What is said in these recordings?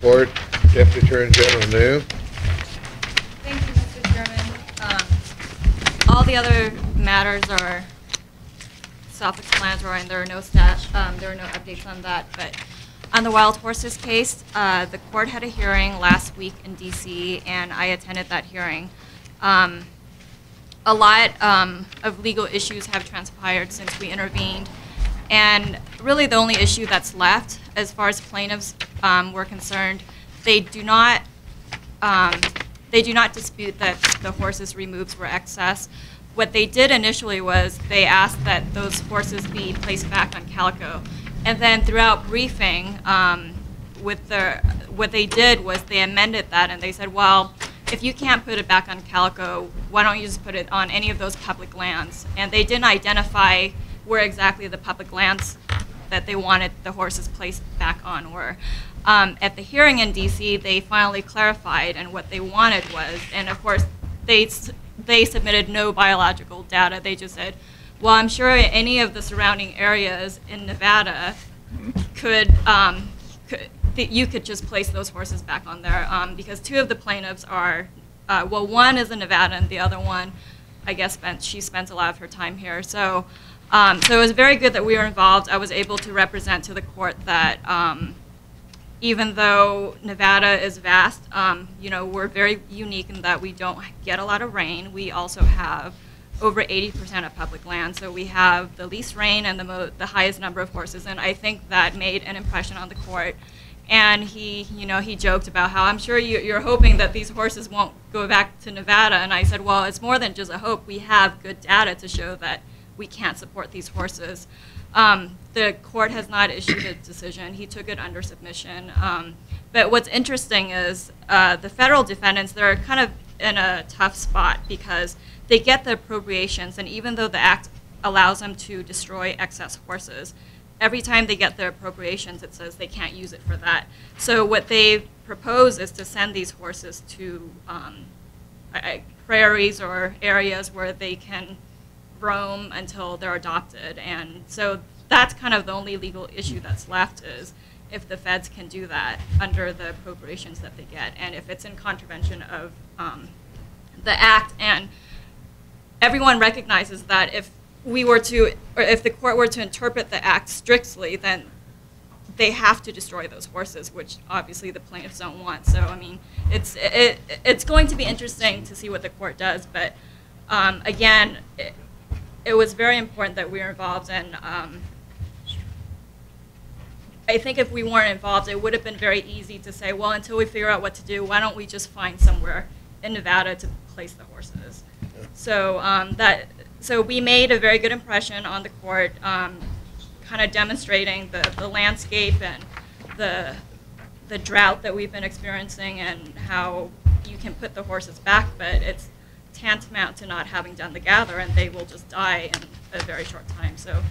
Court, Deputy Attorney General Nguyen. Thank you, Mr. Chairman. All the other matters are self-explanatory, and there are no updates on that. But on the wild horses case, the court had a hearing last week in D.C., and I attended that hearing. A lot of legal issues have transpired since we intervened, and really the only issue that's left, as far as plaintiffs were concerned, they do not dispute that the horses removed were excess. What they did initially was they asked that those horses be placed back on calico, and then throughout briefing, what they did was they amended that, and they said, well, if you can't put it back on calico, why don't you just put it on any of those public lands? And they didn't identify where exactly the public lands that they wanted the horses placed back on were. At the hearing in D.C., they finally clarified, and what they wanted was, and of course, they submitted no biological data. They just said, well, I'm sure any of the surrounding areas in Nevada you could just place those horses back on there, because two of the plaintiffs are, well, one is in Nevada, and the other one, I guess, she spends a lot of her time here. So it was very good that we were involved. I was able to represent to the court that even though Nevada is vast, we're very unique in that we don't get a lot of rain. We also have over 80% of public land, so we have the least rain and the highest number of horses, and I think that made an impression on the court. And he joked about how I'm sure you're hoping that these horses won't go back to Nevada, and I said, well, it's more than just a hope. We have good data to show that we can't support these horses. The court has not issued a decision. He took it under submission. But what's interesting is the federal defendants, they're kind of in a tough spot because they get the appropriations, and even though the act allows them to destroy excess horses, every time they get their appropriations, it says they can't use it for that. So what they propose is to send these horses to prairies or areas where they can roam until they're adopted. And so that's kind of the only legal issue that's left, is if the feds can do that under the appropriations that they get, and if it's in contravention of the act. And everyone recognizes that if the court were to interpret the act strictly, then they have to destroy those horses, which obviously the plaintiffs don't want. So I mean, it's going to be interesting to see what the court does. But again, it was very important that we were involved, and I think if we weren't involved, it would have been very easy to say, well, until we figure out what to do, why don't we just find somewhere in Nevada to place the horses? So we made a very good impression on the court, kind of demonstrating the landscape and the drought that we've been experiencing and how you can put the horses back, but it's tantamount to not having done the gather, and they will just die in a very short time. So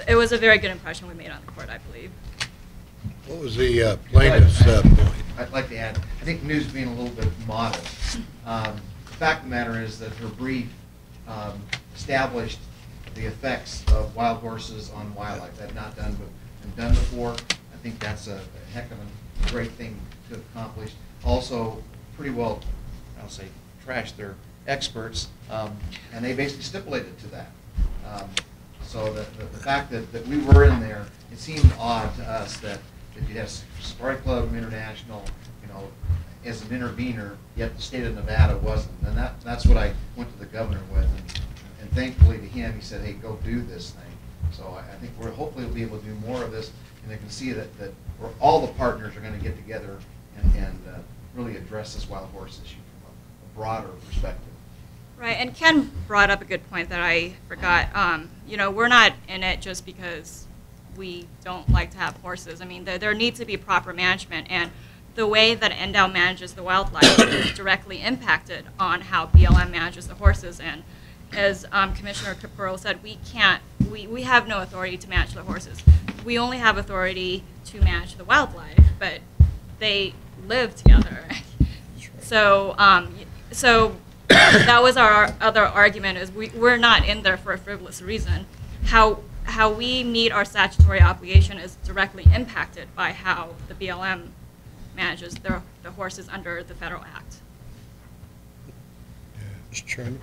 it was a very good impression we made on the court, I believe. What was the plaintiff's point? I'd like to add, I think News being a little bit modest. The fact of the matter is that her brief established the effects of wild horses on wildlife. That had not been done before. I think that's a heck of a great thing to accomplish. Also, pretty well, I'll say, trashed their experts, and they basically stipulated to that. So the fact that we were in there, it seemed odd to us that if you have Safari Club International, as an intervener, yet the state of Nevada wasn't. And that's what I went to the governor with. And thankfully to him, he said, hey, go do this thing. So I think hopefully we'll be able to do more of this, and they can see that all the partners are going to get together and really address this wild horse issue from a broader perspective. Right, and Ken brought up a good point that I forgot. We're not in it just because we don't like to have horses. I mean, there needs to be proper management, and the way that NDOW manages the wildlife is directly impacted on how BLM manages the horses. And as Commissioner Capurro said, we have no authority to manage the horses. We only have authority to manage the wildlife, but they live together. So that was our other argument, is we're not in there for a frivolous reason. How we meet our statutory obligation is directly impacted by how the BLM manages the horses under the federal act. Mr. Chairman?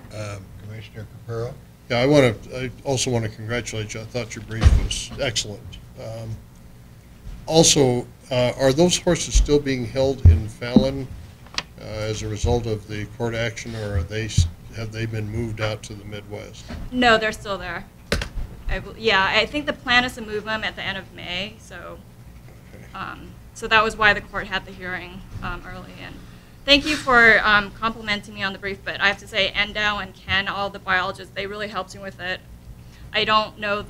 Commissioner Capero? Yeah, I also want to congratulate you. I thought your brief was excellent. Also, are those horses still being held in Fallon as a result of the court action, or have they been moved out to the Midwest? No, they're still there. I think the plan is to move them at the end of May, so so that was why the court had the hearing early. And thank you for complimenting me on the brief, but I have to say, Endow and Ken, all the biologists, they really helped me with it. I don't know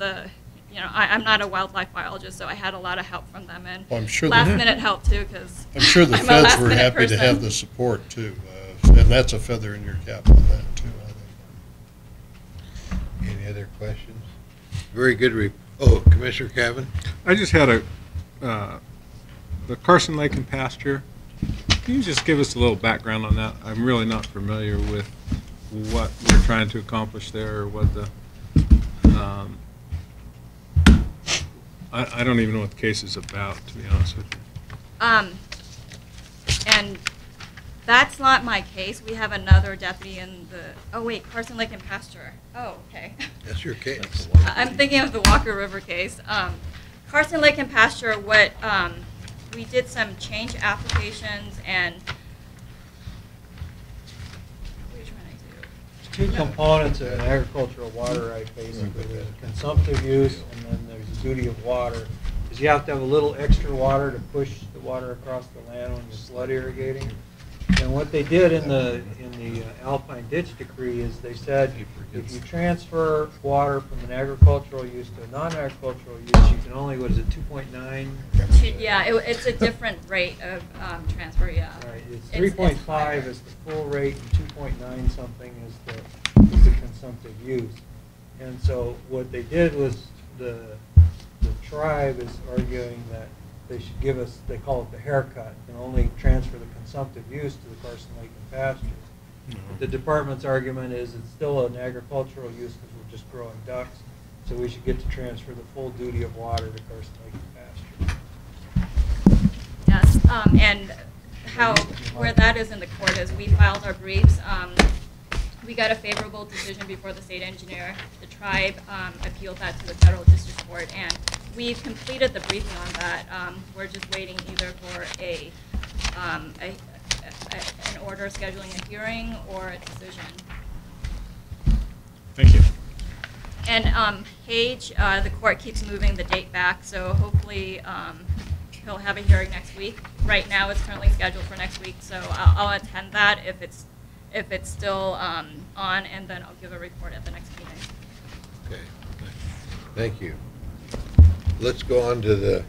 I'm not a wildlife biologist, so I had a lot of help from them, and Well, I'm sure last minute help too, because I'm sure the I'm a feds last were minute happy to person. have the support too, and that's a feather in your cap on that too, I think. Any other questions? Very good. Commissioner Cavan? I just had the Carson Lake and Pasture. Can you just give us a little background on that? I'm really not familiar with what we're trying to accomplish there, or what the, I don't even know what the case is about, to be honest with you. And that's not my case. We have another deputy in Carson Lake and Pasture. Oh, okay. That's your case. I'm thinking of the Walker River case. Carson Lake and Pasture, we did some change applications, and what are you trying to do? Two components of an agricultural water right, basically. There's a consumptive use, and then there's a duty of water. Because you have to have a little extra water to push the water across the land when you're flood irrigating. And what they did in the Alpine Ditch Decree is they said if you transfer water from an agricultural use to a non-agricultural use, you can only, 2.9? Yeah, it's a different rate of transfer, yeah. Right, it's It's 3.5 higher. is the full rate, and 2.9 something is the consumptive use. And so what they did was the tribe is arguing that they should give us, they call it the haircut, and only transfer the consumptive use to the Carson Lake and Pasture. But the department's argument is it's still an agricultural use because we're just growing ducks, so we should get to transfer the full duty of water to Carson Lake and Pasture. Yes, and where that is in the court is we filed our briefs. We got a favorable decision before the state engineer. The tribe appealed that to the federal district court, and we've completed the briefing on that. We're just waiting either for an order scheduling a hearing or a decision. Thank you. And Page, the court keeps moving the date back, so hopefully he'll have a hearing next week. Right now, it's currently scheduled for next week, so I'll attend that if it's still on, and then I'll give a report at the next meeting. Okay. Thank you. Let's go on to the